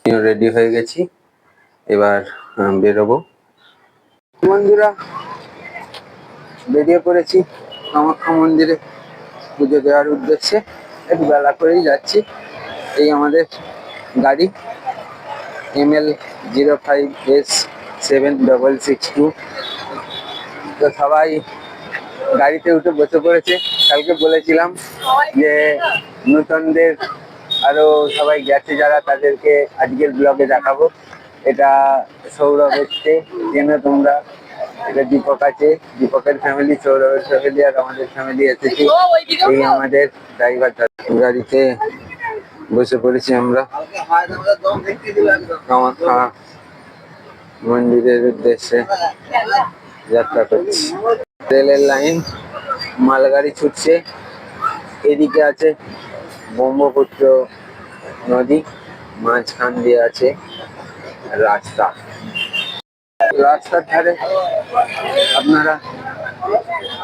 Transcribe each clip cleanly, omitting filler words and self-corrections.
Ready হয়ে গেছি, এবার বেরোবো। বন্ধুরা, বেরিয়ে পড়েছি কামাখ্যা মন্দিরে পুজো দেওয়ার উদ্দেশ্যে। একটু বেলা করেই যাচ্ছি। এই আমাদের গাড়ি ML05S7662। তো সবাই গাড়িতে উঠে বসে পড়েছে। কালকে বলেছিলাম যে নূতনদের আরো সবাই গেছে যারা, তাদেরকে আজকের ব্লগে দেখাবো। এটা সৌরভ এসছে, চেনো তোমরা। এটা দীপক আছে, দীপকের ফ্যামিলি, সৌরভের ফ্যামিলি, আর আমাদের ফ্যামিলি এসেছি। এই আমাদের ড্রাইভার। গাড়িতে বসে পড়েছি আমরা কামাখ্যা মন্দিরের উদ্দেশ্যে যাত্রা করছি। রেলের লাইন, মালগাড়ি ছুটছে। এদিকে আছে ব্রহ্মপুত্র নদী, মাঝখান দিয়ে আছে রাস্তা। রাস্তার ধারে আপনারা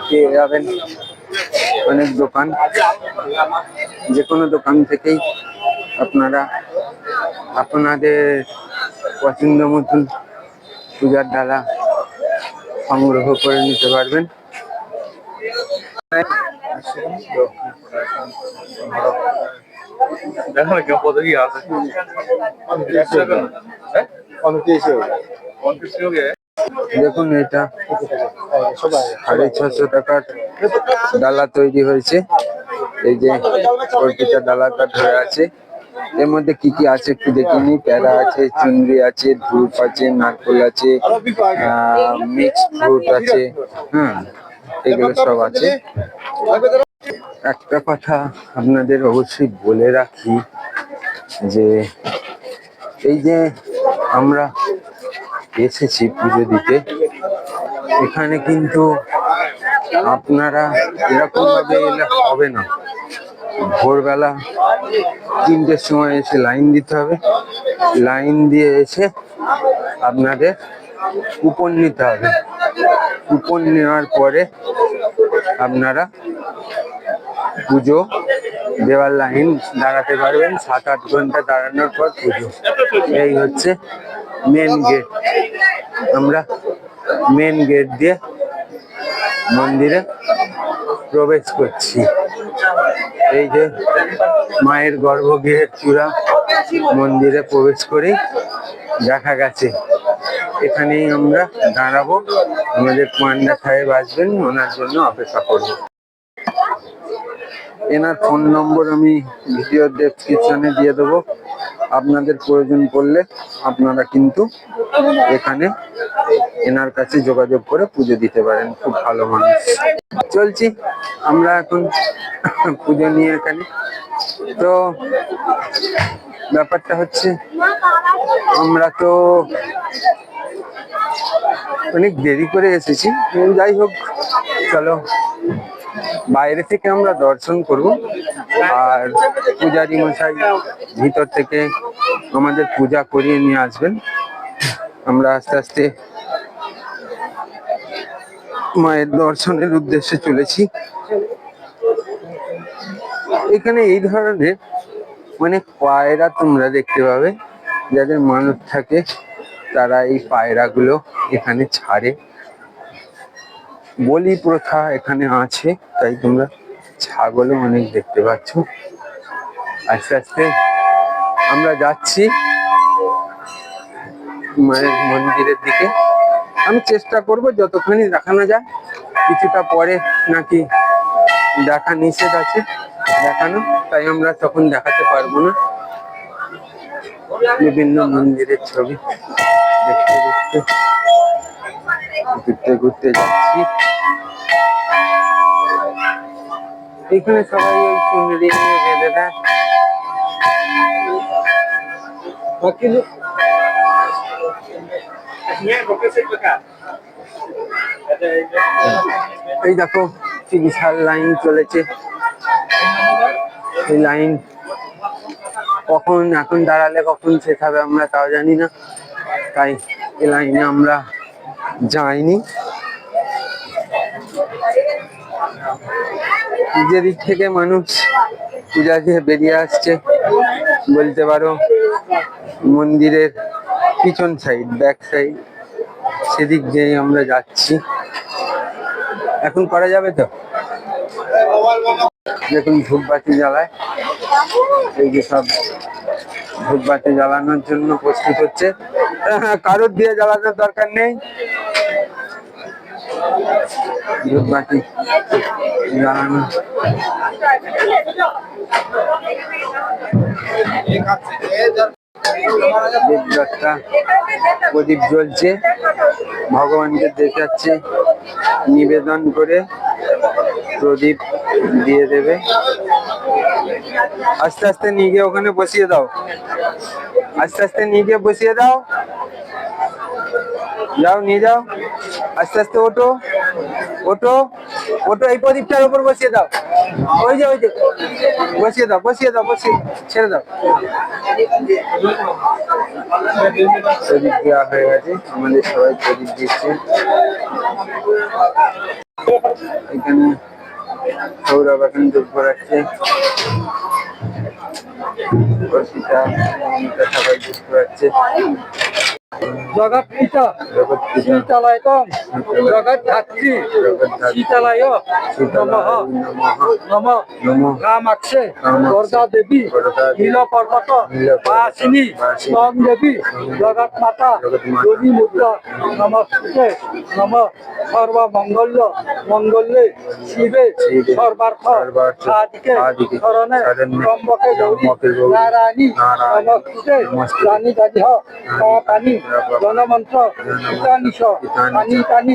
পেয়ে যাবেন অনেক দোকান। যে কোনো দোকান থেকেই আপনারা আপনাদের পছন্দ মতন পূজার ডালা সংগ্রহ করে নিতে পারবেন। দেখুন, এটা 650 টাকার ডালা তৈরি হয়েছে। এই যে কর্পিতা ডালাটা ধরে আছে, এর মধ্যে কি কি আছে একটু দেখিনি। প্যারা আছে, চুনরি আছে, ধূপ আছে, নারকেল আছে, মিক্সড ফ্রুট আছে, এগুলো সব আছে। একটা কথা আপনাদের অবশ্যই বলে রাখি যে এই যে আমরা এসেছি পুজো দিতে, এখানে কিন্তু আপনারা এরকম ভাবে এলে হবে না। ভোরবেলা 3টের সময় এসে লাইন দিতে হবে। লাইন দিয়ে এসে আপনাদের কুপন নিতে হবে। কুপন নেওয়ার পরে আপনারা পুজো দেওয়ার লাইন দাঁড়াতে পারবেন। 7-8 ঘন্টা দাঁড়ানোর পর পুজো। এই হচ্ছে মেন গেট। আমরা মেন গেট দিয়ে মন্দিরে প্রবেশ করছি। এই যে মায়ের গর্ভগৃহের চূড়া, মন্দিরে প্রবেশ করেই দেখা গেছে। এখানেই আমরা দাঁড়াবো। আমাদের পান্ডা সাহেব আসবেন, ওনার জন্য অপেক্ষা করবো। এনার ফোন নম্বর আমি ভিডিও ডেসক্রিপশনে দিয়ে দেবো। আপনাদের প্রয়োজন পড়লে আপনারা কিন্তু এখানে এনার কাছে যোগাযোগ করে পুজো দিতে পারেন। খুব ভালো মানুষ। চলছি আমরা এখন পুজো নিয়ে এখানে। তো ব্যাপারটা হচ্ছে, আমরা তো অনেক দেরি করে এসেছি। যাই হোক, চলো বাইরে থেকে আমরা দর্শন করব, আর পূজারী মশাই ভিতর থেকে আমাদের পূজা করিয়ে নিয়ে আসবেন। আমরা আস্তে আস্তে মায়ের দর্শনের উদ্দেশ্যে চলেছি। এখানে এই ধরনের অনেক পায়রা তোমরা দেখতে পাবে। যাদের মানত থাকে তারা এই পায়রাগুলো এখানে ছাড়ে। বলি প্রথা এখানে আছে, তাই তোমরা ছাগলও অনেক দেখতে পাচ্ছ। আস্তে আস্তে আমরা যাচ্ছি মায়ের মন্দিরের দিকে। আমি চেষ্টা করব যতক্ষণই দেখানো যায়। কিছুটা পরে নাকি দেখা নিষেধ আছে দেখানো, তাই আমরা তখন দেখাতে পারবো না। বিভিন্ন মন্দিরের ছবি দেখতে দেখতে ঘুরতে ঘুরতে যাচ্ছি। এখানে সবাই ওই চুনরি নিয়ে বেঁধে দেয়। এই দেখো কি বিশাল লাইন চলেছে। এই লাইন কখন এখন দাঁড়ালে কখন শেষ হবে আমরা তাও জানি না, তাই এই লাইনে আমরা যাইনি। যেদিক থেকে মানুষ পূজা দিয়ে বেরিয়ে আসছে বলতে পারো মন্দিরের পিছন সাইড, ব্যাক সাইড, সেদিক দিয়ে আমরা যাচ্ছি। এখন করা যাবে তো? দেখুন ধূপবাতি জ্বালায়, এই যে সব ধূপবাতি জ্বালানোর জন্য প্রস্তুত হচ্ছে। কারোর দিয়ে জ্বালানোর দরকার নেই, ধূপবাতি জ্বালানো। একটা প্রদীপ জ্বলছে, ভগবানকে দেখাচ্ছে, নিবেদন করে প্রদীপ দিয়ে দেবে। আস্তে আস্তে নিয়ে গিয়ে ওখানে বসিয়ে দাও, আস্তে আস্তে নিয়ে গিয়ে বসিয়ে দাও। যাও নিয়ে যাও, আস্তে আস্তে ওঠো ওঠো ওঠো, এই প্রদীপটার উপর বসিয়ে দাও। ওই যে বসিয়ে দাও, বসিয়ে দাও, বসিয়ে ছেড়ে দাও। প্রদীপ দেওয়া হয়ে গেছে, আমাদের সবাই প্রদীপ দিচ্ছে। এখানে সৌরভ এখন যোগ করাচ্ছে, সবাই যোগ করাচ্ছে। জগৎপিতা শীতলায় জগদ্ধাত্রী শীতলায় নমঃ নমঃ কামাক্ষে বরদা দেবী নীলপর্বত বাসিনী স্তং দেবী জগৎ মাতা যোগী মুদ্রা নমস্তে নমঃ সর্বমঙ্গল্য মঙ্গলে শিবে সর্বার্থ সাধিকে শরণে ত্রম্বকে গৌরী নারায়ণী নমস্তে জানি জানি পানি জনমন্ত্র পানি পানি